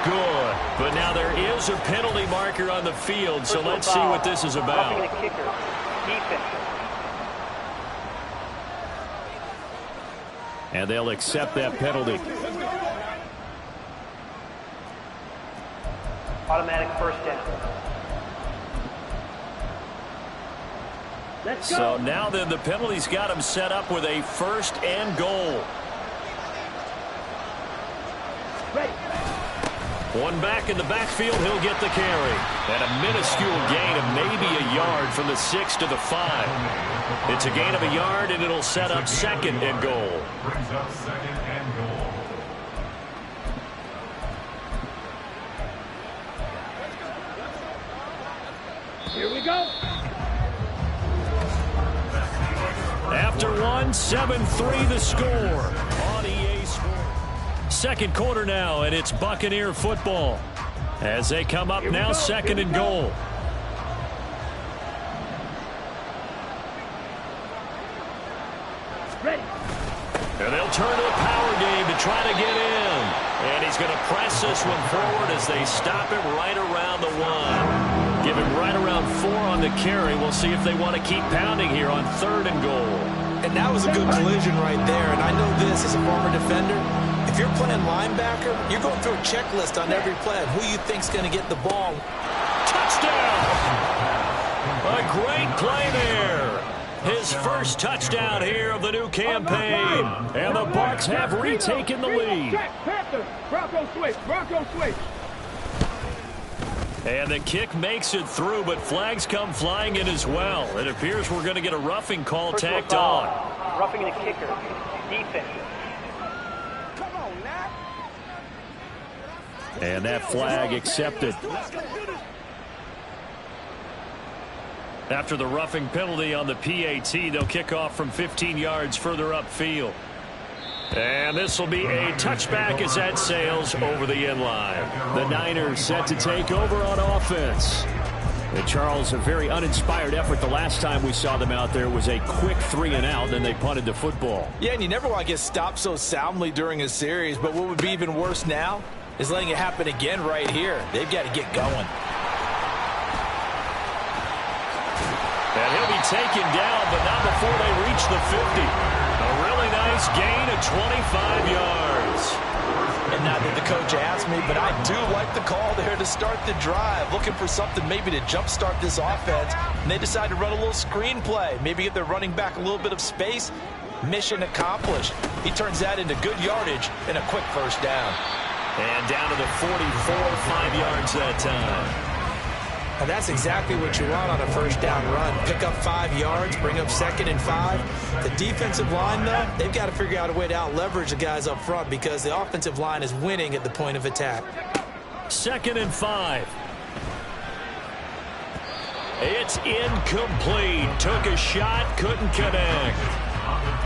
good. But now there is a penalty marker on the field, so let's see what this is about. And they'll accept that penalty. Automatic first down. So now then the penalty's got him set up with a 1st and goal. One back in the backfield, he'll get the carry. And a minuscule gain of maybe a yard from the 6 to the 5. It's a gain of a yard, and it'll set up 2nd and goal. Brings up 2nd and goal. Here we go. After one, 7-3 the score on EA Sports. Second quarter now, and it's Buccaneer football. As they come up now, 2nd and goal. Ready. And they'll turn to a power game to try to get in. And he's going to press this one forward as they stop it right around the 1. Give him right around 4 on the carry. We'll see if they want to keep pounding here on 3rd and goal. And that was a good collision right there. And I know this as a former defender. If you're playing linebacker, you're going through a checklist on every play of who you think's going to get the ball. Touchdown! A great play there. His first touchdown here of the new campaign. And the Bucs have retaken the lead. Bronco switch. Bronco switch. And the kick makes it through, but flags come flying in as well. It appears we're going to get a roughing call tacked on. Roughing the kicker. Defense. Come on now. And that flag accepted. After the roughing penalty on the PAT, they'll kick off from 15 yards further upfield. And this will be a touchback as that sails over the end line. The Niners set to take over on offense. And Charles, a very uninspired effort the last time we saw them out there was a quick 3 and out, then they punted the football. Yeah, and you never want to get stopped so soundly during a series, but what would be even worse now is letting it happen again right here. They've got to get going. And he'll be taken down, but not before they reach the 50. A really nice gain of 25 yards. And not that the coach asked me, but I do like the call there to start the drive. Looking for something maybe to jumpstart this offense. And they decided to run a little screen play. Maybe give their running back a little bit of space. Mission accomplished. He turns that into good yardage and a quick first down. And down to the 44, 5 yards that time. And that's exactly what you want on a first down run. Pick up 5 yards, bring up 2nd and 5. The defensive line, though, they've got to figure out a way to out-leverage the guys up front because the offensive line is winning at the point of attack. 2nd and 5. It's incomplete. Took a shot, couldn't connect.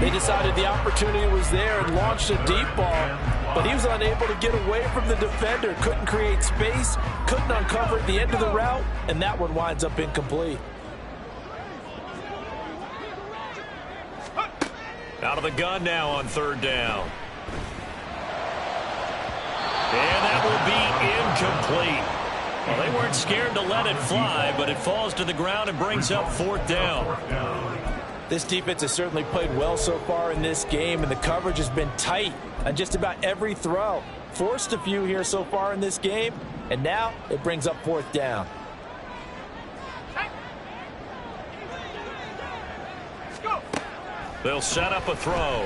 They decided the opportunity was there and launched a deep ball, but he was unable to get away from the defender. Couldn't create space, couldn't uncover at the end of the route, and that one winds up incomplete. Out of the gun now on 3rd down. And that will be incomplete. Well, they weren't scared to let it fly, but it falls to the ground and brings up 4th down. This defense has certainly played well so far in this game, and the coverage has been tight on just about every throw. Forced a few here so far in this game, and now it brings up 4th down. They'll set up a throw.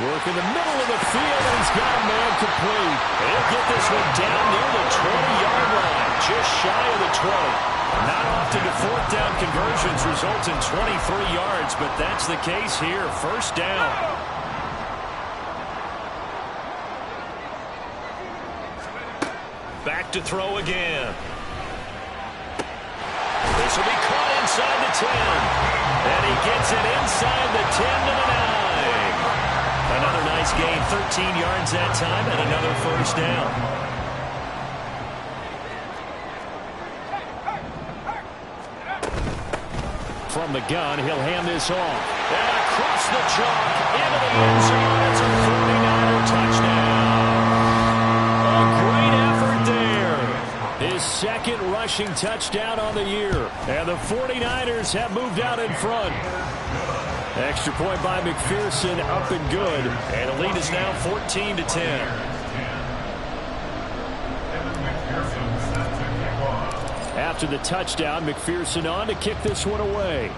Work in the middle of the field, and he's got a man complete. He'll get this one down near the 20-yard line, just shy of the 20. Not often do 4th down conversions result in 23 yards, but that's the case here. First down. Back to throw again. This will be caught inside the 10. And he gets it inside the 10 to the 9. Another nice gain, 13 yards that time, and another first down. From the gun, he'll hand this off. And across the chalk, into the end zone. It's a 49er touchdown. A rushing touchdown on the year. And the 49ers have moved out in front. Extra point by McPherson, up and good. And the lead is now 14-10. After the touchdown, McPherson on to kick this one away.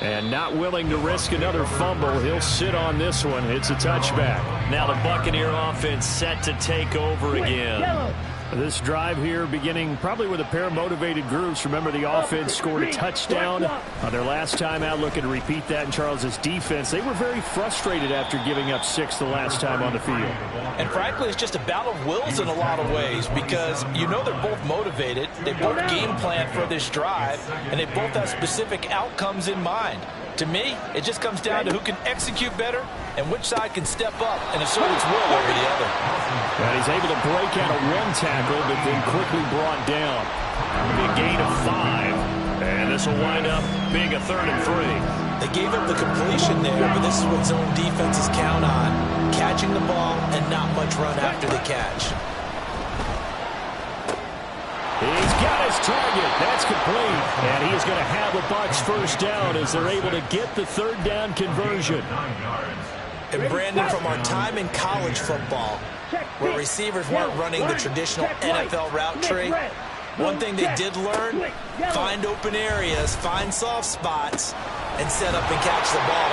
And not willing to risk another fumble. He'll sit on this one. It's a touchback. Now the Buccaneer offense set to take over again. This drive here beginning probably with a pair of motivated groups. Remember, the offense scored a touchdown on their last time out, looking to repeat that in Charles's defense. They were very frustrated after giving up 6 the last time on the field. And frankly, it's just a battle of wills in a lot of ways because you know they're both motivated. They both game plan for this drive, and they both have specific outcomes in mind. To me, it just comes down to who can execute better and which side can step up and assert its will over the other. And he's able to break out of one tackle, but then quickly brought down. Big gain of 5. And this will wind up being a 3rd and 3. They gave up the completion there, but this is what zone defenses count on. Catching the ball and not much run after the catch. He's got his target. That's complete. And he is going to have a Bucs first down as they're able to get the 3rd down conversion. And Brandon, from our time in college football, where receivers weren't running the traditional NFL route tree, one thing they did learn, find open areas, find soft spots, and set up and catch the ball.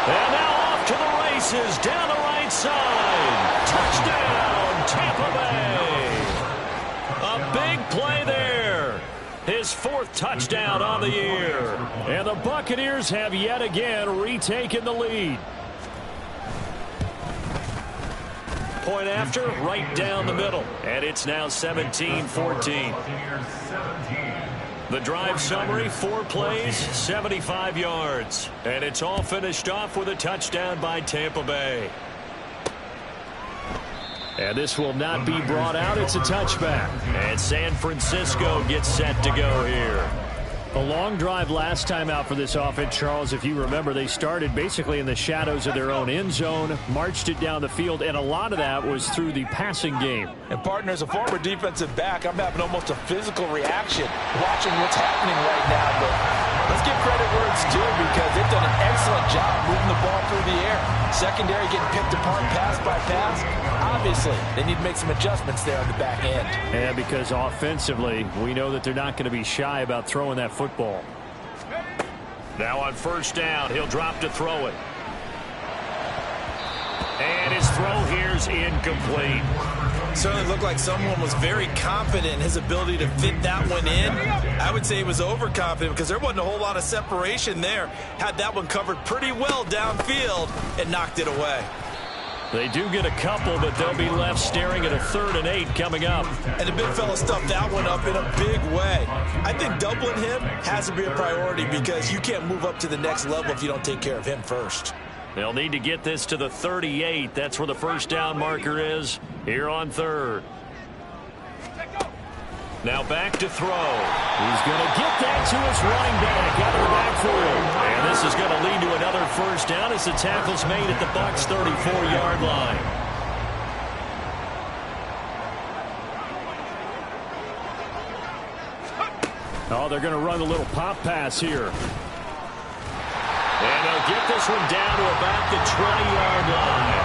And now off to the races down the right side. Touchdown, Tampa Bay. A big play there. His 4th touchdown on the year. And the Buccaneers have yet again retaken the lead. Point after, right down the middle. And it's now 17-14. The drive summary, 4 plays, 75 yards. And it's all finished off with a touchdown by Tampa Bay. And this will not be brought out. It's a touchback. And San Francisco gets set to go here. A long drive last time out for this offense, Charles. If you remember, they started basically in the shadows of their own end zone, marched it down the field, and a lot of that was through the passing game. And, partner, as a former defensive back, I'm having almost a physical reaction watching what's happening right now. But let's give credit where it's due because they've done an excellent job moving the ball through the air. Secondary getting picked apart pass by pass. Obviously, they need to make some adjustments there on the back end. And because offensively, we know that they're not going to be shy about throwing that football. Now on first down, he'll drop to throw it. And his throw here's incomplete. Certainly looked like someone was very confident in his ability to fit that one in. I would say he was overconfident because there wasn't a whole lot of separation there. Had that one covered pretty well downfield and knocked it away. They do get a couple, but they'll be left staring at a 3rd and 8 coming up. And the big fella stuffed that one up in a big way. I think doubling him has to be a priority because you can't move up to the next level if you don't take care of him first. They'll need to get this to the 38. That's where the first down marker is here on 3rd. Now back to throw. He's going to get that to his running back out of the backfield. And this is going to lead to another first down as the tackle's made at the Bucs' 34-yard line. Oh, they're going to run a little pop pass here. And they'll get this one down to about the 20-yard line.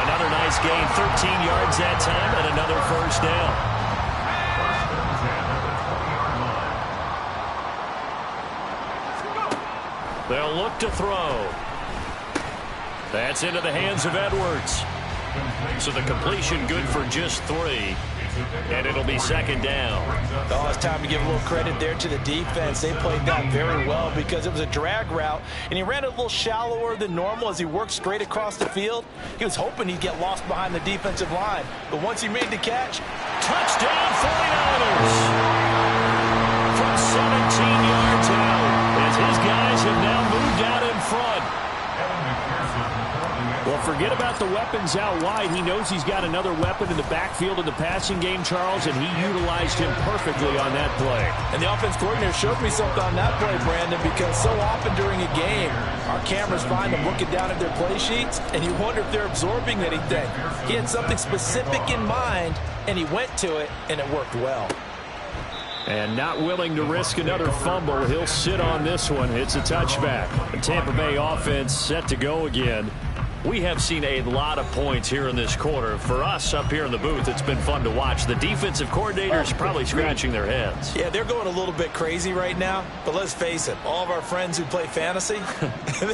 Another nice gain, 13 yards that time, and another first down. They'll look to throw. That's into the hands of Edwards. So the completion good for just 3. And it'll be 2nd down. Oh, it's time to give a little credit there to the defense. They played that very well because it was a drag route, and he ran it a little shallower than normal as he worked straight across the field. He was hoping he'd get lost behind the defensive line. But once he made the catch, touchdown 49ers! From 17 yards out, as his guys have now moved out in front. Well, forget about the weapons out wide. He knows he's got another weapon in the backfield of the passing game, Charles, and he utilized him perfectly on that play. And the offense coordinator showed me something on that play, Brandon, because so often during a game, our cameras find them looking down at their play sheets, and you wonder if they're absorbing anything. He had something specific in mind, and he went to it, and it worked well. And not willing to risk another fumble, he'll sit on this one. It's a touchback. The Tampa Bay offense set to go again. We have seen a lot of points here in this quarter. For us up here in the booth, it's been fun to watch. The defensive coordinators probably scratching their heads. Yeah, they're going a little bit crazy right now. But let's face it, all of our friends who play fantasy,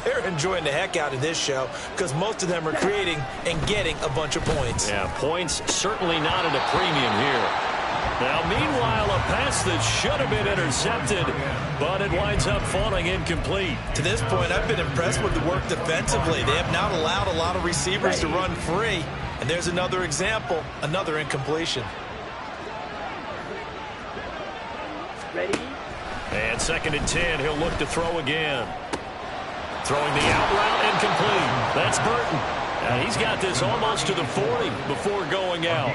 they're enjoying the heck out of this show because most of them are creating and getting a bunch of points. Yeah, points certainly not at a premium here. Now, meanwhile, a pass that should have been intercepted, but it winds up falling incomplete. To this point, I've been impressed with the work defensively. They have not allowed a lot of receivers to run free. And there's another example, another incompletion. Ready? And 2nd and 10, he'll look to throw again. Throwing the out route, incomplete. That's Burton. He's got this almost to the 40 before going out.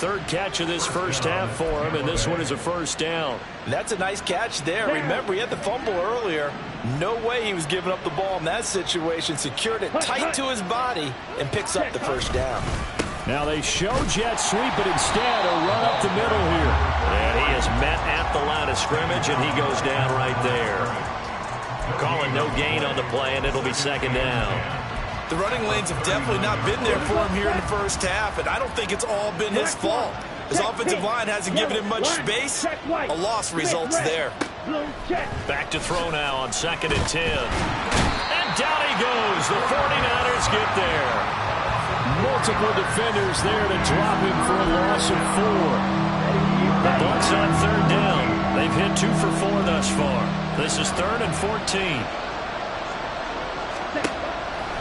3rd catch of this first half for him, and this one is a first down. That's a nice catch there. Remember, he had the fumble earlier. No way he was giving up the ball in that situation. Secured it tight to his body and picks up the first down. Now they show jet sweep, but instead a run up the middle here. And he is met at the line of scrimmage, and he goes down right there. Calling no gain on the play, and it'll be 2nd down. The running lanes have definitely not been there for him here in the first half, and I don't think it's all been his fault. His offensive line hasn't given him much space. A loss results there. Back to throw now on 2nd and 10. And down he goes. The 49ers get there. Multiple defenders there to drop him for a loss of 4. The Bucs on 3rd down. They've hit 2 for 4 thus far. This is 3rd and 14.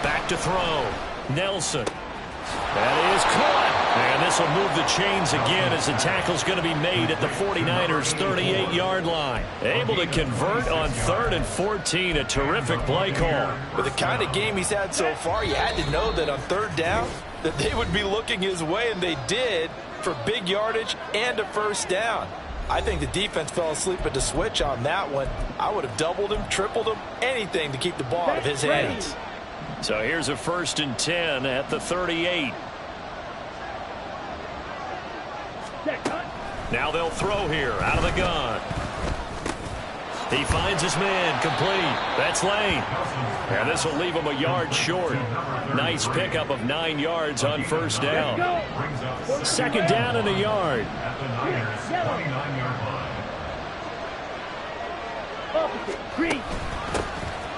Back to throw. Nelson. That is caught. And this will move the chains again as the tackle's going to be made at the 49ers' 38-yard line. Able to convert on 3rd and 14. A terrific play call. With the kind of game he's had so far, you had to know that on 3rd down that they would be looking his way, and they did for big yardage and a first down. I think the defense fell asleep at the switch on that one. I would have doubled him, tripled him, anything to keep the ball out of his hands. So here's a 1st and 10 at the 38. Now they'll throw here out of the gun. He finds his man, complete. That's Lane. And this will leave him a yard short. Nice pickup of 9 yards on first down. 2nd down and a yard.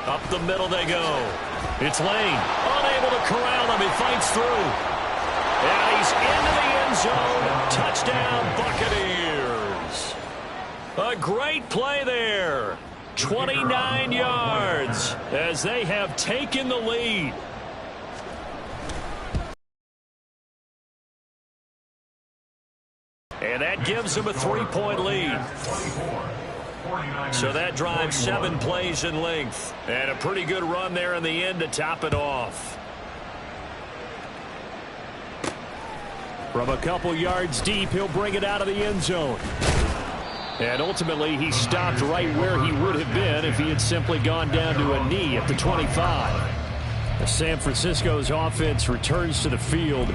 Up the middle they go. It's Lane. Unable to corral him. He fights through. And he's into the end zone. Touchdown, Buccaneers. A great play there. 29 yards as they have taken the lead. And that gives them a 3-point lead. So that drives 7 plays in length. And a pretty good run there in the end to top it off. From a couple yards deep, he'll bring it out of the end zone. And ultimately, he stopped right where he would have been if he had simply gone down to a knee at the 25. San Francisco's offense returns to the field.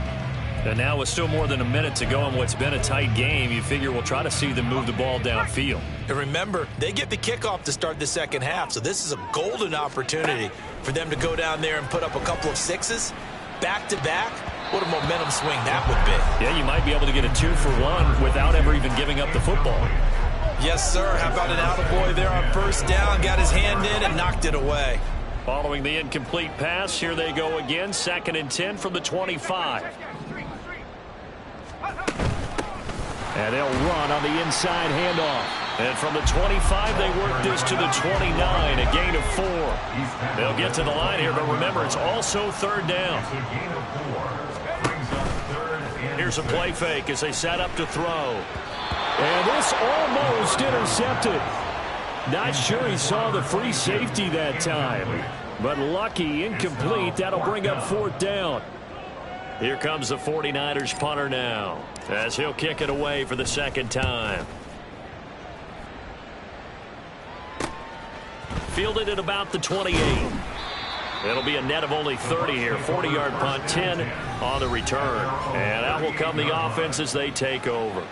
And now with still more than a minute to go in what's been a tight game, you figure we'll try to see them move the ball downfield. And remember, they get the kickoff to start the second half, so this is a golden opportunity for them to go down there and put up a couple of sixes back-to-back. What a momentum swing that would be. Yeah, you might be able to get a 2-for-1 without ever even giving up the football. Yes, sir. How about an attaboy there on first down? Got his hand in and knocked it away. Following the incomplete pass, here they go again. 2nd and 10 from the 25. And they'll run on the inside handoff. And from the 25, they work this to the 29, a gain of 4. They'll get to the line here, but remember, it's also 3rd down. Here's a play fake as they set up to throw. And this almost intercepted. Not sure he saw the free safety that time. But lucky, incomplete. That'll bring up 4th down. Here comes the 49ers punter now, as he'll kick it away for the 2nd time. Fielded at about the 28. It'll be a net of only 30 here. 40-yard punt, 10 on the return. And out will come the offense as they take over.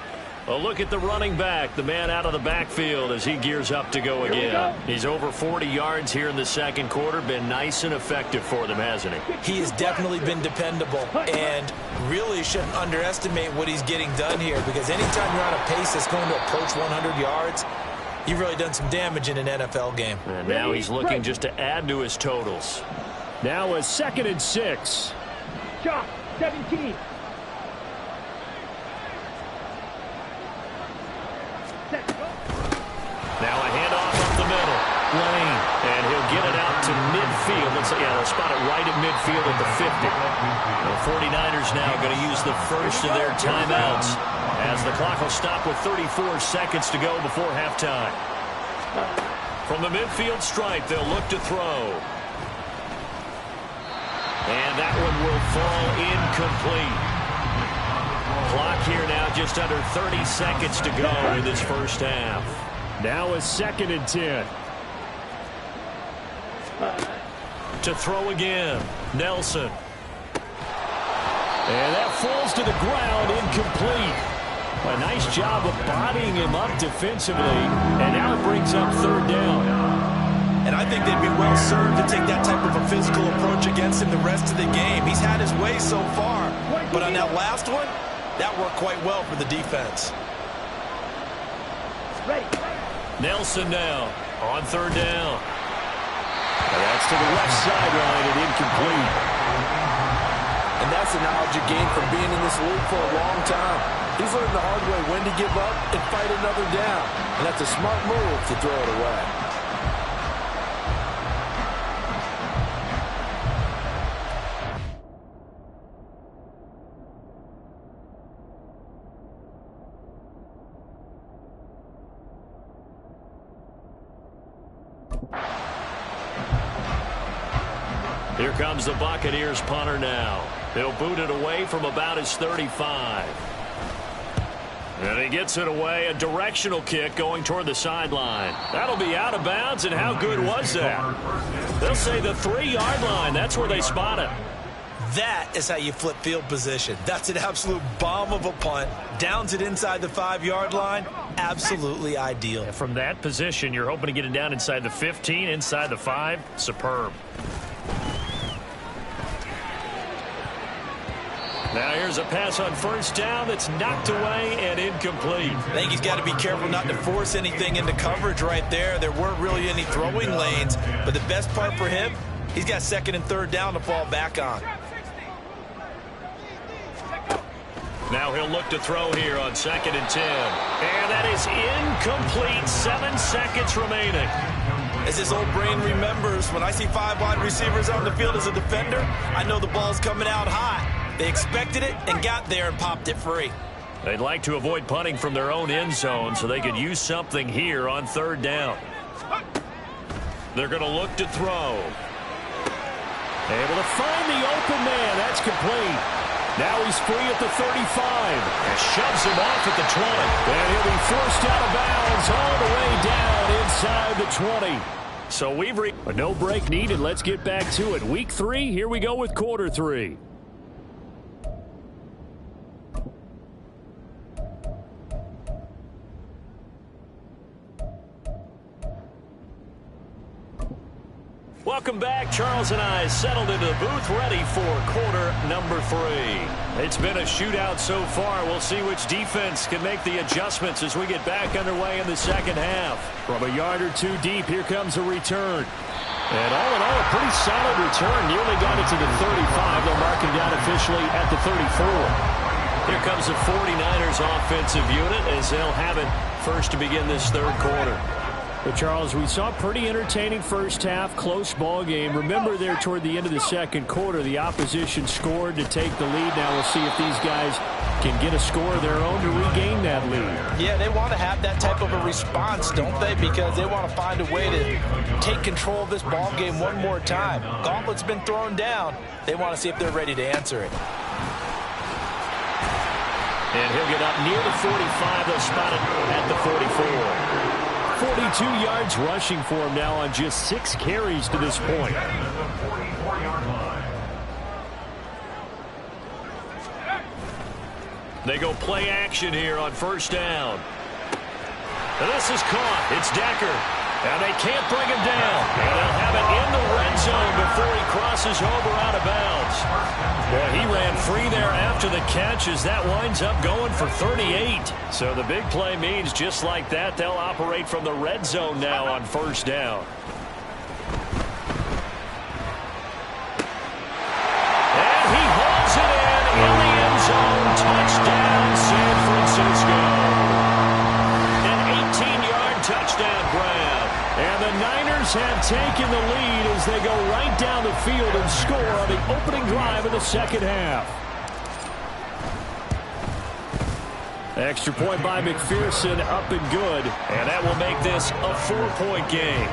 A look at the running back, the man out of the backfield as he gears up to go again. He's over 40 yards here in the 2nd quarter. Been nice and effective for them, hasn't he? He has definitely been dependable and really shouldn't underestimate what he's getting done here, because anytime you're on a pace that's going to approach 100 yards, you've really done some damage in an NFL game. And now he's looking just to add to his totals. Now a 2nd and 6. Shot, 17. Now a handoff up the middle. Lane. And he'll get it out to midfield. They'll spot it right at midfield at the 50. The 49ers now going to use the first of their timeouts, as the clock will stop with 34 seconds to go before halftime. From the midfield stripe, they'll look to throw. And that one will fall incomplete. Clock here now just under 30 seconds to go in this first half. Now a 2nd and 10. To throw again. Nelson. And that falls to the ground, incomplete. A nice job of bodying him up defensively. And now it brings up 3rd down. And I think they'd be well served to take that type of a physical approach against him the rest of the game. He's had his way so far. But on that last one, that worked quite well for the defense. Nelson now on 3rd down. And that's to the left sideline and incomplete. And that's the knowledge you gain from being in this league for a long time. He's learned the hard way when to give up and fight another down. And that's a smart move to throw it away. Here comes the Buccaneers punter now. He'll boot it away from about his 35. And he gets it away, a directional kick going toward the sideline. That'll be out of bounds, and how good was that? They'll say the 3-yard line. That's where they spot it. That is how you flip field position. That's an absolute bomb of a punt. Downs it inside the 5-yard line. Absolutely ideal. And from that position, you're hoping to get it down inside the 15, inside the 5. Superb. Now here's a pass on 1st down that's knocked away and incomplete. I think he's got to be careful not to force anything into coverage right there. There weren't really any throwing lanes, but the best part for him, he's got 2nd and 3rd down to fall back on. Now he'll look to throw here on 2nd and 10. And that is incomplete. 7 seconds remaining. As his old brain remembers, when I see 5 wide receivers on the field as a defender, I know the ball's coming out hot. They expected it and got there and popped it free. They'd like to avoid punting from their own end zone so they could use something here on 3rd down. They're going to look to throw. Able to find the open man. That's complete. Now he's free at the 35. And shoves him off at the 20. And he'll be forced out of bounds all the way down inside the 20. So we've reached a no break needed. Let's get back to it. Week 3, here we go with quarter 3. Welcome back. Charles and I settled into the booth ready for quarter number 3. It's been a shootout so far. We'll see which defense can make the adjustments as we get back underway in the 2nd half. From a yard or 2 deep, here comes a return. And all in all, a pretty solid return. Nearly got it to the 35. They'll mark him down officially at the 34. Here comes the 49ers offensive unit as they'll have it first to begin this 3rd quarter. Well, Charles, we saw a pretty entertaining first half, close ball game. Remember there toward the end of the second quarter, the opposition scored to take the lead. Now we'll see if these guys can get a score of their own to regain that lead. Yeah, they want to have that type of a response, don't they? Because they want to find a way to take control of this ball game one more time. Gauntlet's been thrown down. They want to see if they're ready to answer it. And he'll get up near the 45. They'll spot it at the 44. 42 yards rushing for him now on just 6 carries to this point. They go play action here on first down. And this is caught. It's Decker. And they can't bring him down. And they'll have it in the red zone before he crosses over out of bounds. Well, he ran free there after the catch as that winds up going for 38. So the big play means just like that, they'll operate from the red zone now on first down. And he hauls it in the end zone. Touchdown, San Francisco. An 18-yard touchdown grab. And the Niners have taken the lead as they go right down the field and score on the opening drive of the second half. Extra point by McPherson, up and good. And that will make this a 4-point game.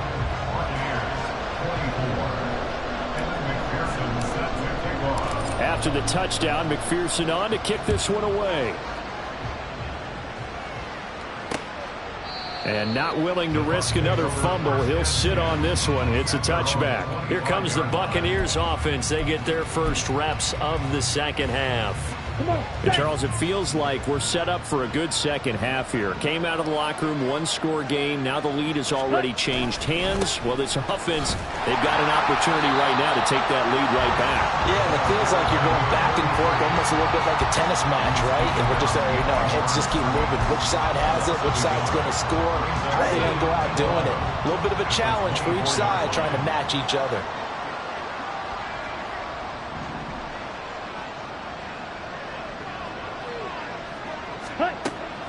After the touchdown, McPherson on to kick this one away. And not willing to risk another fumble. He'll sit on this one. It's a touchback. Here comes the Buccaneers offense. They get their first reps of the second half. And Charles, it feels like we're set up for a good second half here. Came out of the locker room, one-score game. Now the lead has already changed hands. Well, this offense, they've got an opportunity right now to take that lead right back. Yeah, and it feels like you're going back and forth almost a little bit like a tennis match, right? And we're just saying, our heads just keep moving. Which side has it? Which side's going to score? How are they going to go out doing it? A little bit of a challenge for each side trying to match each other.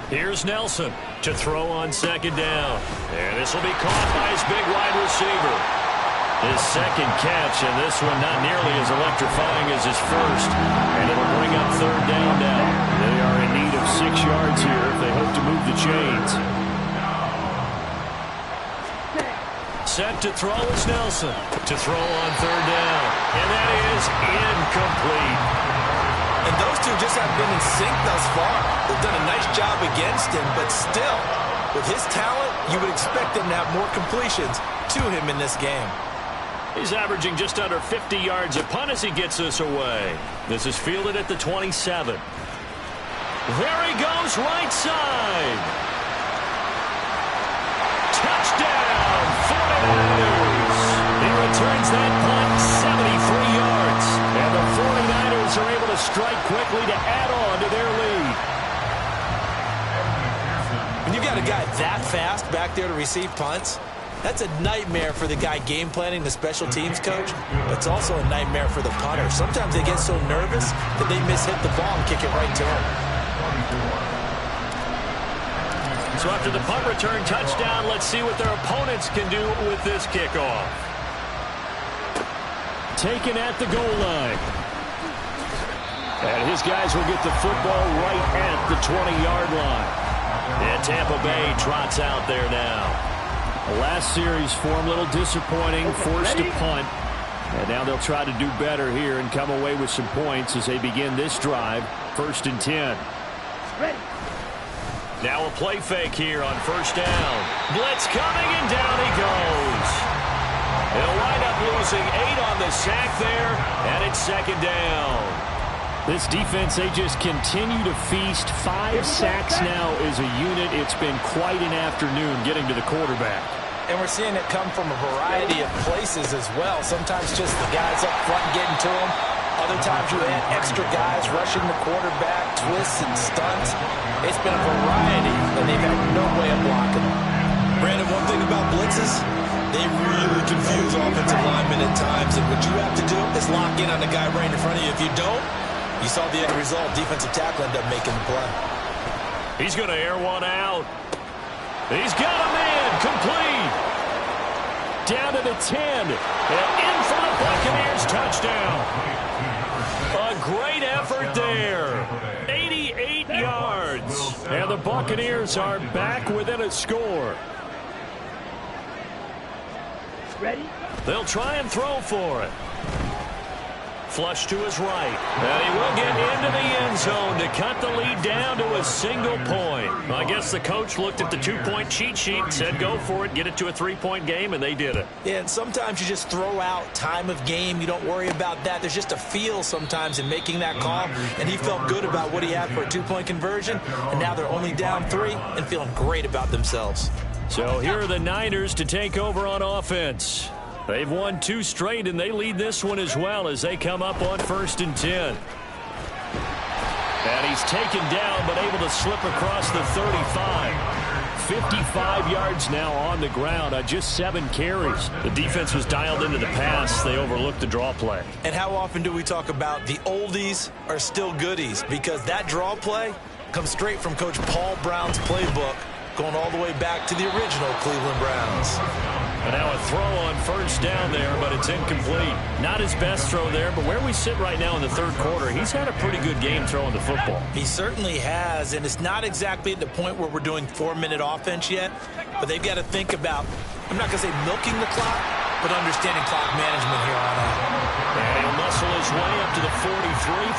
Here's Nelson to throw on second down. And this will be caught by his big wide receiver. His second catch, and this one not nearly as electrifying as his first. And it'll bring up third down now. They are in need of 6 yards here if they hope to move the chains. Set to throw is Nelson. To throw on third down. And that is incomplete. And those two just haven't been in sync thus far. They've done a nice job against him, but still, with his talent, you would expect him to have more completions to him in this game. He's averaging just under 50 yards a punt as he gets this away. This is fielded at the 27. There he goes, right side. Touchdown, 49ers. He returns that punt 73 yards. And the 49ers are able to strike quickly to add on to their lead. When you got a guy that fast back there to receive punts, that's a nightmare for the guy game planning, the special teams coach. But it's also a nightmare for the punter. Sometimes they get so nervous that they mishit the ball and kick it right to him. So after the punt return touchdown, let's see what their opponents can do with this kickoff. Taken at the goal line. And his guys will get the football right at the 20-yard line. And Tampa Bay trots out there now. The last series for him, a little disappointing, forced to punt. And now they'll try to do better here and come away with some points as they begin this drive. 1st and 10. Ready. Now a play fake here on first down. Blitz coming, and down he goes. They'll wind up losing 8 on the sack there, and it's second down. This defense, they just continue to feast. 5 sacks now as a unit. It's been quite an afternoon getting to the quarterback. And we're seeing it come from a variety of places as well. Sometimes just the guys up front getting to him. Other times you add extra guys rushing the quarterback, twists and stunts. It's been a variety, and they've had no way of blocking them. Brandon, one thing about blitzes, they really confuse offensive linemen at times, and what you have to do is lock in on the guy right in front of you. If you don't, you saw the end result. Defensive tackle ended up making the play. He's going to air one out. He's got him in. complete. Down to the 10. And in for the Buccaneers touchdown. A great effort there. 88 yards. And the Buccaneers are back within a score. Ready? They'll try and throw for it. Flush to his right. And he will get into the end zone to cut the lead down to a single point. I guess the coach looked at the two-point cheat sheet and said, go for it, get it to a three-point game, and they did it. Yeah, and sometimes you just throw out time of game. You don't worry about that. There's just a feel sometimes in making that call, and he felt good about what he had for a two-point conversion, and now they're only down 3 and feeling great about themselves. So here are the Niners to take over on offense. They've won 2 straight, and they lead this one as well as they come up on 1st and 10. And he's taken down, but able to slip across the 35. 55 yards now on the ground on just 7 carries. The defense was dialed into the pass. They overlooked the draw play. And how often do we talk about the oldies are still goodies? Because that draw play comes straight from Coach Paul Brown's playbook, going all the way back to the original Cleveland Browns. And now a throw on 1st down there, but it's incomplete. Not his best throw there, but where we sit right now in the 3rd quarter, he's had a pretty good game throwing the football. He certainly has, and it's not exactly at the point where we're doing 4-minute offense yet, but they've got to think about, I'm not going to say milking the clock, but understanding clock management here on out. And he'll muscle his way up to the 43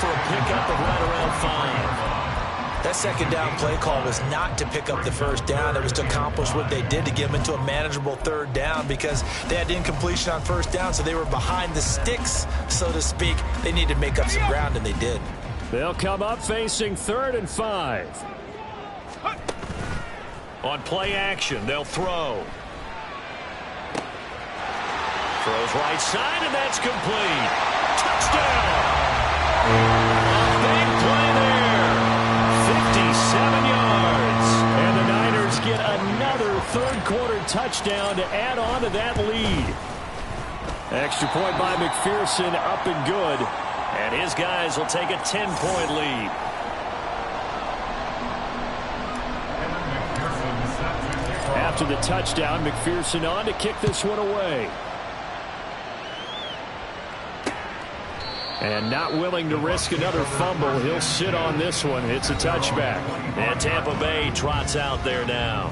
for a pickup of right around 5. That 2nd down play call was not to pick up the 1st down. It was to accomplish what they did to get them into a manageable 3rd down because they had incompletion on 1st down, so they were behind the sticks, so to speak. They needed to make up some ground, and they did. They'll come up facing 3rd and 5. On play action, they'll throw. Throws right side, and that's complete. Touchdown! A big play there. 57 yards. And the Niners get another 3rd quarter touchdown to add on to that lead. Extra point by McPherson, up and good. And his guys will take a 10-point lead. After the touchdown, McPherson on to kick this one away. And not willing to risk another fumble. He'll sit on this one. It's a touchback. And Tampa Bay trots out there now.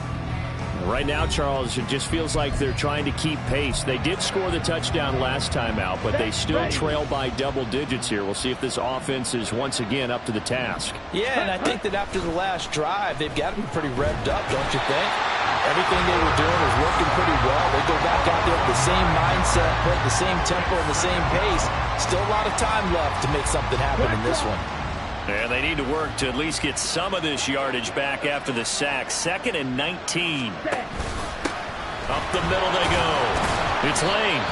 Right now, Charles, it just feels like they're trying to keep pace. They did score the touchdown last time out, but they still trail by double digits here. We'll see if this offense is once again up to the task. Yeah, and I think that after the last drive, they've got to be pretty revved up, don't you think? Everything they were doing was working pretty well. They go back out there with the same mindset, play at the same tempo and the same pace. Still a lot of time left to make something happen in this one. And they need to work to at least get some of this yardage back after the sack. 2nd and 19. Up the middle they go. It's Lane.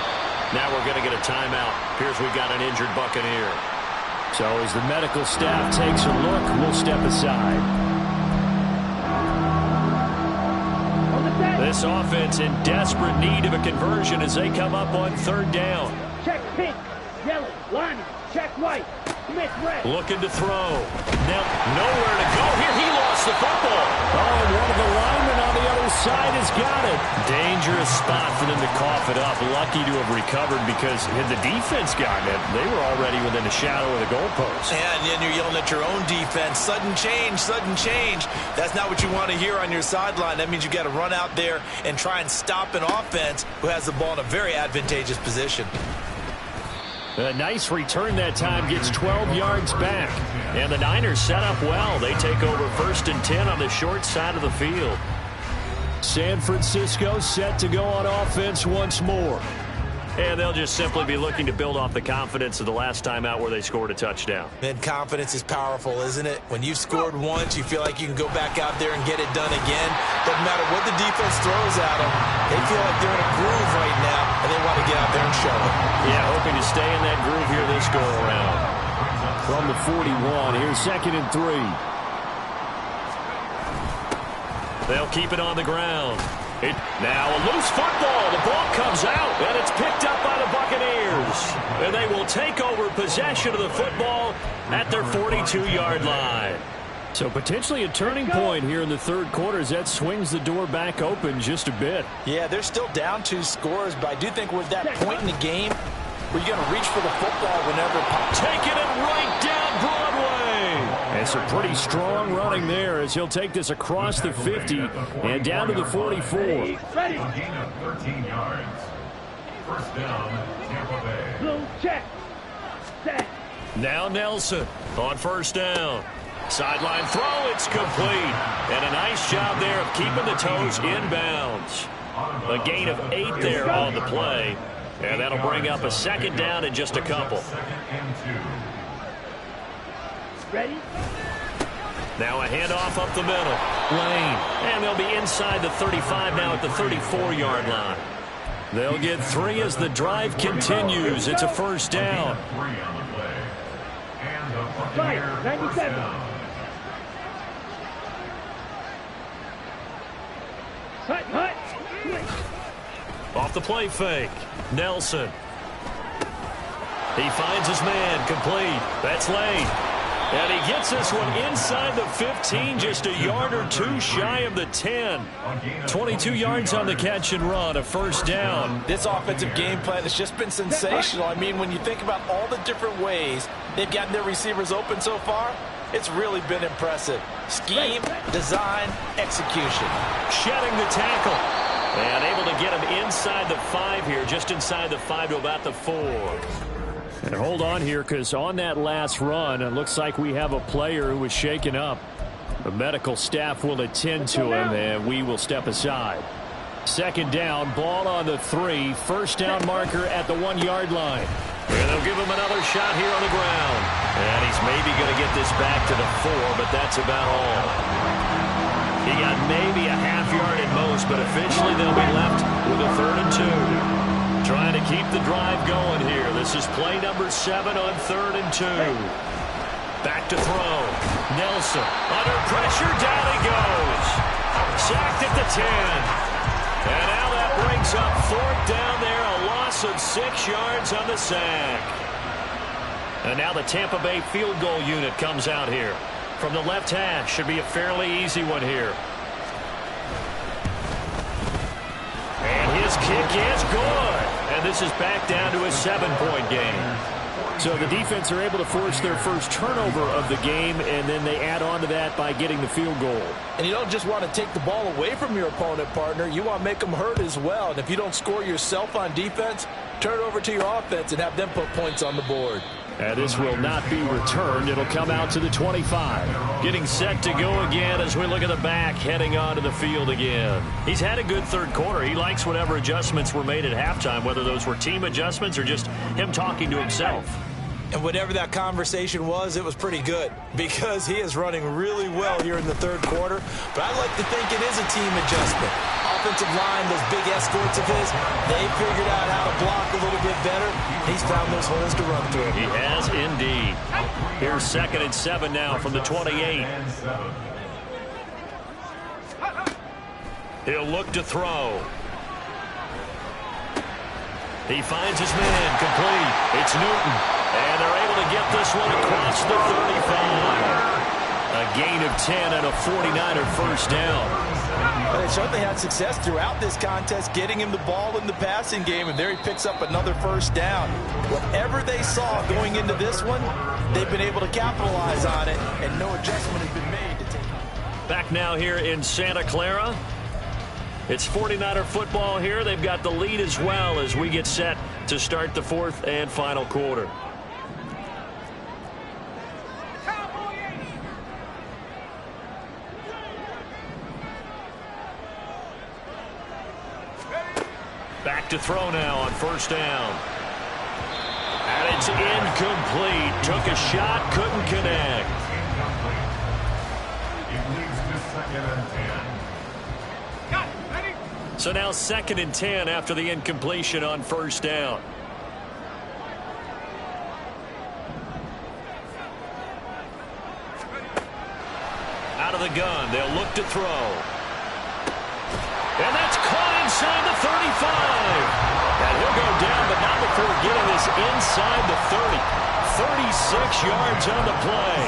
Now we're going to get a timeout. Appears we've got an injured Buccaneer. So as the medical staff takes a look, we'll step aside. This offense in desperate need of a conversion as they come up on 3rd down. Check pink, yellow, Lonnie, check white, Smith red. Looking to throw. Now nowhere to go here. He lost the football. Oh, and one of the linemen on the other side has got it. Dangerous spot for them to cough it up. Lucky to have recovered because had the defense gotten it, they were already within a shadow of the goalpost. And then you're yelling at your own defense. Sudden change, sudden change. That's not what you want to hear on your sideline. That means you've got to run out there and try and stop an offense who has the ball in a very advantageous position. A nice return that time, gets 12 yards back. And the Niners set up well. They take over 1st and 10 on the short side of the field. San Francisco set to go on offense once more. And they'll just simply be looking to build off the confidence of the last time out where they scored a touchdown. And confidence is powerful, isn't it? When you've scored once, you feel like you can go back out there and get it done again. Doesn't matter what the defense throws at them. They feel like they're in a groove right now, and they want to get out there and show it. Yeah, hoping to stay in that groove here this go-around. From the 41, here's 2nd and 3. They'll keep it on the ground. Now a loose football. The ball comes out, and it's picked up by the Buccaneers. And they will take over possession of the football at their 42-yard line. So potentially a turning point here in the third quarter as that swings the door back open just a bit. Yeah, they're still down 2 scores, but I do think we're at that point in the game where you're going to reach for the football whenever it pops. Taking it right down Broadway. And some pretty strong running there as he'll take this across the 50 and down to the 44. A gain of 13 yards. First down, Tampa Bay. Blue check. Set. Now Nelson on first down. Sideline throw, it's complete. And a nice job there of keeping the toes inbounds. A gain of 8 there on the play. And that'll bring up a second down in just a couple. Ready? Now a handoff up the middle. Lane. And they'll be inside the 35 now at the 34-yard line. They'll get 3 as the drive continues. It's a first down. 97. Hut. Off the play fake. Nelson. He finds his man. Complete. That's Lane. And he gets this one inside the 15, just a yard or 2 shy of the 10. 22 yards on the catch and run, a first down. This offensive game plan has just been sensational. I mean, when you think about all the different ways they've gotten their receivers open so far, it's really been impressive. Scheme, design, execution. Shedding the tackle. And able to get him inside the 5 here, just inside the 5 to about the 4. And hold on here, because on that last run, it looks like we have a player who was shaken up. The medical staff will attend to him, and we will step aside. Second down, ball on the 3. First down marker at the 1-yard line. And they'll give him another shot here on the ground. And he's maybe going to get this back to the 4, but that's about all. He got maybe a half yard at most, but officially they'll be left with a 3rd and 2. Trying to keep the drive going here. This is play number 7 on 3rd and 2. Back to throw. Nelson under pressure. Down he goes. Sacked at the 10. And now that brings up 4th down there. A loss of 6 yards on the sack. And now the Tampa Bay field goal unit comes out here. From the left hash. Should be a fairly easy one here. And his kick is good. And this is back down to a 7-point game. So the defense are able to force their first turnover of the game, and then they add on to that by getting the field goal. And you don't just want to take the ball away from your opponent, partner. You want to make them hurt as well. And if you don't score yourself on defense, turn it over to your offense and have them put points on the board. And this will not be returned. It'll come out to the 25. Getting set to go again as we look at the back, heading onto the field again. He's had a good third quarter. He likes whatever adjustments were made at halftime, whether those were team adjustments or just him talking to himself. And whatever that conversation was, it was pretty good because he is running really well here in the third quarter. But I like to think it is a team adjustment. Offensive line, those big escorts of his, they figured out how to block a little bit better. He's found those holes to run through. He has indeed. Here's 2nd and 7 now from the 28. He'll look to throw. He finds his man, complete. It's Newton. And they're able to get this one across the 35. A gain of 10 and a 49er first down. But they certainly had success throughout this contest, getting him the ball in the passing game, and there he picks up another first down. Whatever they saw going into this one, they've been able to capitalize on it, and no adjustment has been made to take it. Back now here in Santa Clara. It's 49er football here. They've got the lead as well as we get set to start the 4th and final quarter. Back to throw now on first down. And it's incomplete. Took a shot, couldn't connect. It leads to 2nd and 10. So now 2nd and 10 after the incompletion on first down. Out of the gun, they'll look to throw. And that's caught inside the 35. And he'll go down, but not before getting this inside the 30. 36 yards on the play.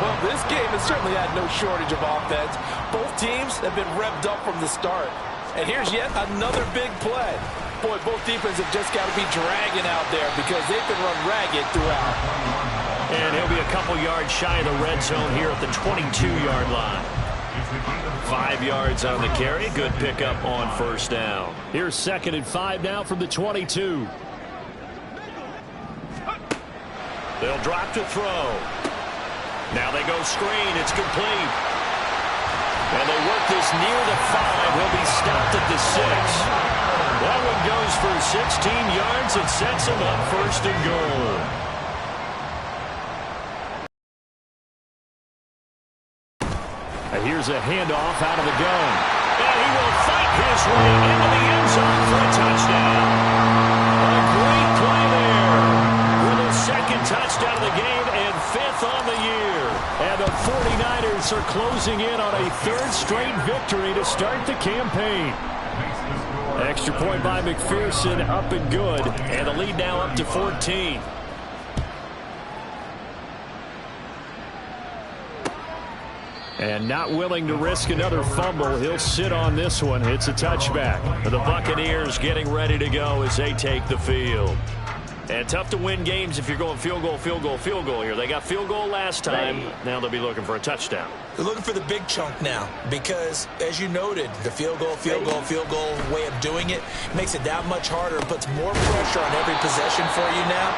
Well, this game has certainly had no shortage of offense. Both teams have been revved up from the start. And here's yet another big play. Boy, both defenses have just got to be dragging out there because they've been run ragged throughout. And he'll be a couple yards shy of the red zone here at the 22-yard line. 5 yards on the carry. Good pickup on first down. Here's 2nd and 5 now from the 22. They'll drop to throw. Now they go screen. It's complete. And they work this near the 5. He'll be stopped at the 6. That one goes for 16 yards and sets him up 1st and goal. Here's a handoff out of the gun. And he will fight his way into the end zone for a touchdown. A great play there. With a 2nd touchdown of the game and 5th on the year. And the 49ers are closing in on a 3rd straight victory to start the campaign. Extra point by McPherson, up and good. And the lead now up to 14. And not willing to risk another fumble. He'll sit on this one. It's a touchback. The Buccaneers getting ready to go as they take the field. And tough to win games if you're going field goal, field goal, field goal here. They got field goal last time. Now they'll be looking for a touchdown. They're looking for the big chunk now because, as you noted, the field goal way of doing it makes it that much harder and puts more pressure on every possession for you now.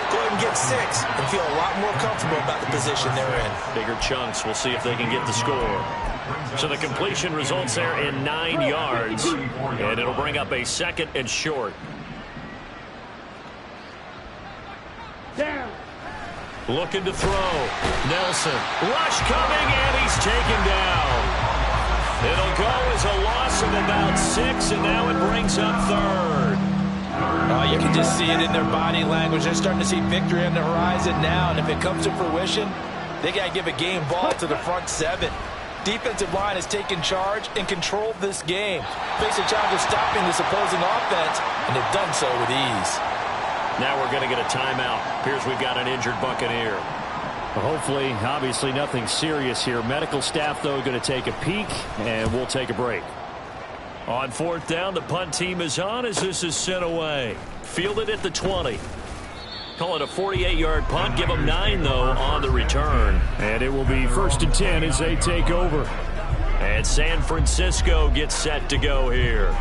Go ahead and get 6 and feel a lot more comfortable about the position they're in. Bigger chunks. We'll see if they can get the score. So the completion results there in 9 yards. And it'll bring up a 2nd and short. Down. Looking to throw. Nelson. Rush coming, and he's taken down. It'll go as a loss of about 6, and now it brings up 3rd. You can just see it in their body language. They're starting to see victory on the horizon now, and if it comes to fruition, they got to give a game ball to the front 7. Defensive line has taken charge and controlled this game. Face a challenge of stopping this opposing offense, and they've done so with ease. Now we're going to get a timeout. Appears we've got an injured Buccaneer. Hopefully, obviously nothing serious here. Medical staff, though, going to take a peek, and we'll take a break. On 4th down, the punt team is on as this is sent away. Fielded at the 20. Call it a 48-yard punt. Give them 9, though, on the return. And it will be 1st and 10 as they take over. And San Francisco gets set to go here.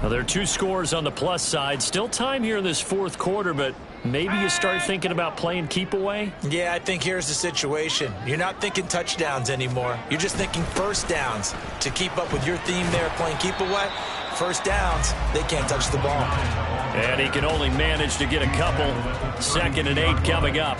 Now, there are 2 scores on the plus side. Still time here in this 4th quarter, but maybe you start thinking about playing keep away? Yeah, I think here's the situation. You're not thinking touchdowns anymore. You're just thinking first downs. To keep up with your theme there, playing keep away, first downs, they can't touch the ball. And he can only manage to get a couple. 2nd and 8 coming up.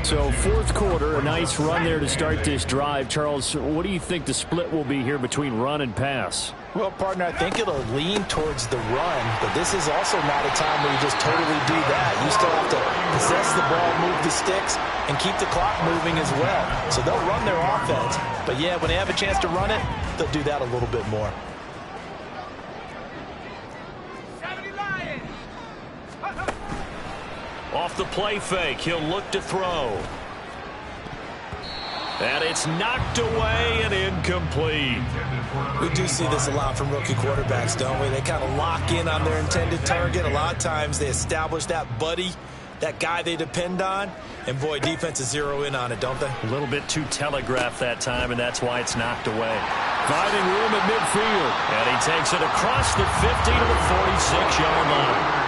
So 4th quarter, a nice run there to start this drive. Charles, what do you think the split will be here between run and pass? Well, partner, I think it'll lean towards the run, but this is also not a time where you just totally do that. You still have to possess the ball, move the sticks, and keep the clock moving as well. So they'll run their offense. But, yeah, when they have a chance to run it, they'll do that a little bit more. Off the play fake, he'll look to throw. And it's knocked away and incomplete. We do see this a lot from rookie quarterbacks, don't we? They kind of lock in on their intended target. A lot of times they establish that buddy, that guy they depend on. And, boy, defenses zero in on it, don't they? A little bit too telegraphed that time, and that's why it's knocked away. Finding room at midfield. And he takes it across the 50 to the 46-yard line.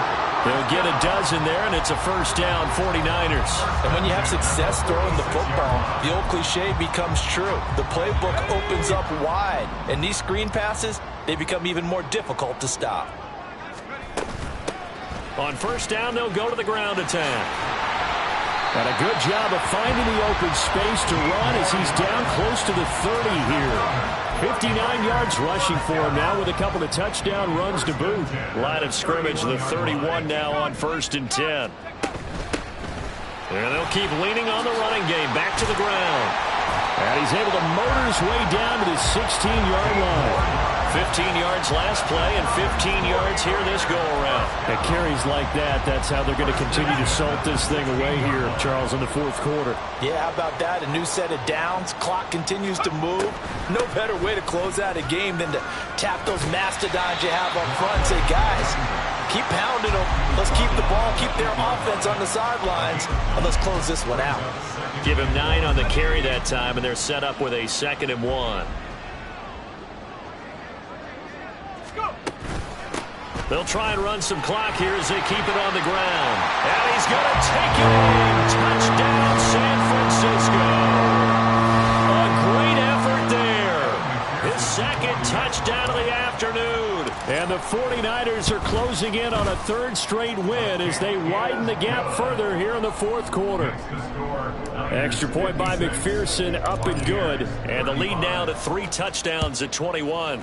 They'll get a dozen there, and it's a first down, 49ers. And when you have success throwing the football, the old cliche becomes true. The playbook opens up wide, and these screen passes, they become even more difficult to stop. On first down, they'll go to the ground attack. And a good job of finding the open space to run as he's down close to the 30 here. 59 yards rushing for him now with a couple of touchdown runs to boot. Line of scrimmage, the 31 now on 1st and 10. And they'll keep leaning on the running game. Back to the ground. And he's able to motor his way down to the 16-yard line. 15 yards last play and 15 yards here this go-around. At carries like that, that's how they're going to continue to salt this thing away here, Charles, in the fourth quarter. Yeah, how about that? A new set of downs. Clock continues to move. No better way to close out a game than to tap those mastodons you have up front and say, guys, keep pounding them. Let's keep the ball, keep their offense on the sidelines, and let's close this one out. Give him 9 on the carry that time, and they're set up with a 2nd and 1. They'll try and run some clock here as they keep it on the ground. And he's going to take it in. Touchdown, San Francisco. A great effort there. His 2nd touchdown of the afternoon. And the 49ers are closing in on a 3rd straight win as they widen the gap further here in the fourth quarter. Extra point by McPherson, up and good. And the lead now to 3 touchdowns at 21.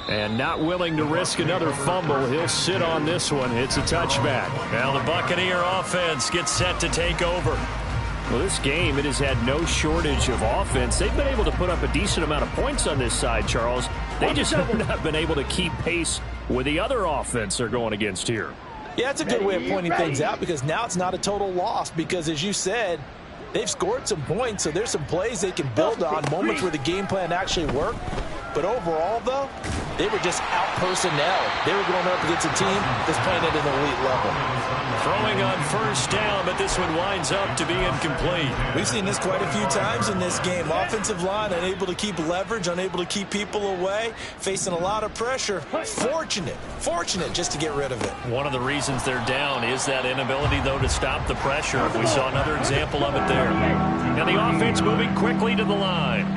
And not willing to risk another fumble. He'll sit on this one. It's a touchback. Now the Buccaneer offense gets set to take over. Well, this game, it has had no shortage of offense. They've been able to put up a decent amount of points on this side, Charles. They just have not been able to keep pace with the other offense they're going against here. Yeah, it's a good way of pointing things out because now it's not a total loss because, as you said, they've scored some points, so there's some plays they can build on, moments where the game plan actually worked. But overall, though, they were just out-personnel. They were going up against a team that's playing at an elite level. Throwing on 1st down, but this one winds up to be incomplete. We've seen this quite a few times in this game. Offensive line unable to keep leverage, unable to keep people away, facing a lot of pressure. Fortunate just to get rid of it. One of the reasons they're down is that inability, though, to stop the pressure. We saw another example of it there. Now the offense moving quickly to the line.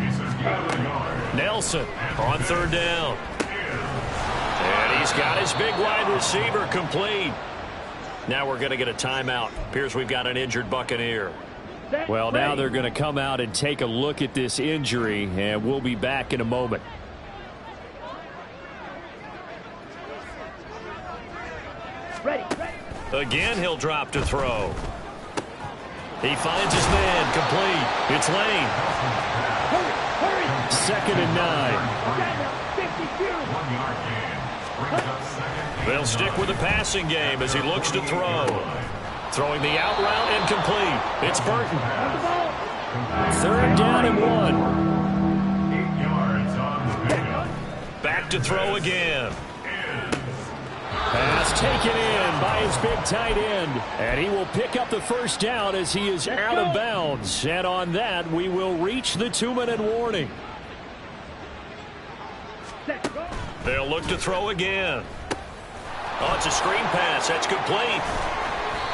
Nelson on 3rd down. And he's got his big wide receiver complete. Now we're going to get a timeout. Appears we've got an injured Buccaneer. Well, now they're going to come out and take a look at this injury, and we'll be back in a moment. Ready. Again, he'll drop to throw. He finds his man complete. It's Lane. Hurry. 2nd and 9. They'll stick with the passing game as he looks to throw. Throwing the out route incomplete. It's Burton. 3rd down and 1. 8 yards on the pickup. Back to throw again. Pass taken in by his big tight end. And he will pick up the 1st down as he is out of bounds. And on that, we will reach the 2-minute warning. They'll look to throw again. Oh, it's a screen pass. That's complete.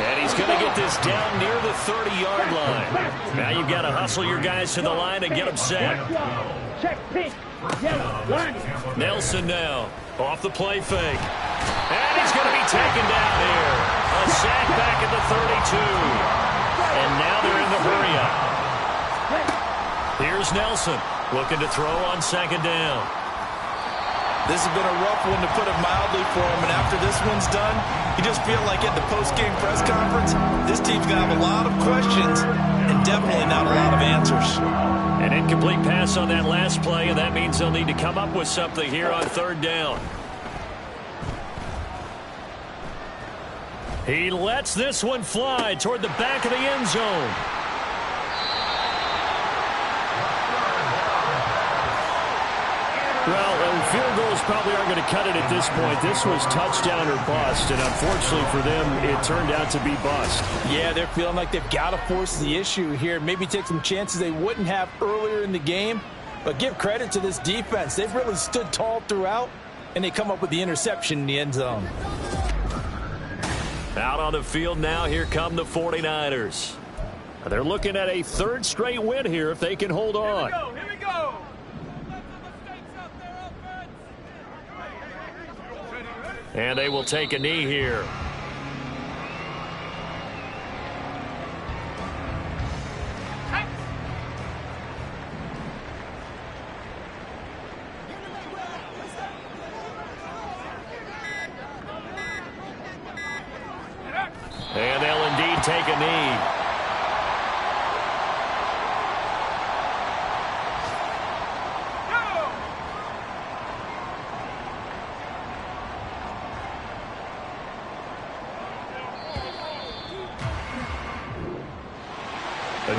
And he's going to get this down near the 30-yard line. Now you've got to hustle your guys to the line and get them set. Check pitch. Yellow. Line. Nelson now off the play fake. And he's going to be taken down here. A sack back at the 32. And now they're in the hurry-up. Here's Nelson looking to throw on 2nd down. This has been a rough one, to put it mildly, for him. And after this one's done, you just feel like at the post-game press conference, this team's going to have a lot of questions and definitely not a lot of answers. An incomplete pass on that last play, and that means they'll need to come up with something here on 3rd down. He lets this one fly toward the back of the end zone. Well, field goals probably aren't going to cut it at this point. This was touchdown or bust, and unfortunately for them, it turned out to be bust. Yeah, they're feeling like they've got to force the issue here. Maybe take some chances they wouldn't have earlier in the game. But give credit to this defense. They've really stood tall throughout, and they come up with the interception in the end zone. Out on the field now, here come the 49ers. They're looking at a 3rd straight win here if they can hold on. Here we go. And they will take a knee here. And they'll indeed take a knee.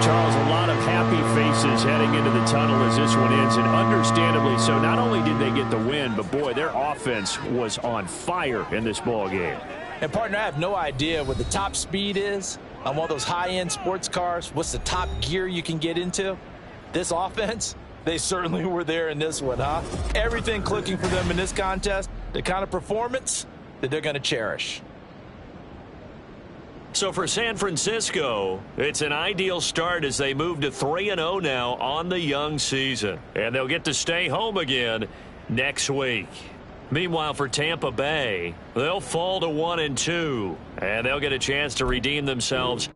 Charles, a lot of happy faces heading into the tunnel as this one ends, and understandably so. Not only did they get the win, but, boy, their offense was on fire in this ball game. And, partner, I have no idea what the top speed is on one of those high-end sports cars. What's the top gear you can get into? This offense, they certainly were there in this one, huh? Everything clicking for them in this contest, the kind of performance that they're going to cherish. So for San Francisco, it's an ideal start as they move to 3-0 now on the young season. And they'll get to stay home again next week. Meanwhile, for Tampa Bay, they'll fall to 1-2, and they'll get a chance to redeem themselves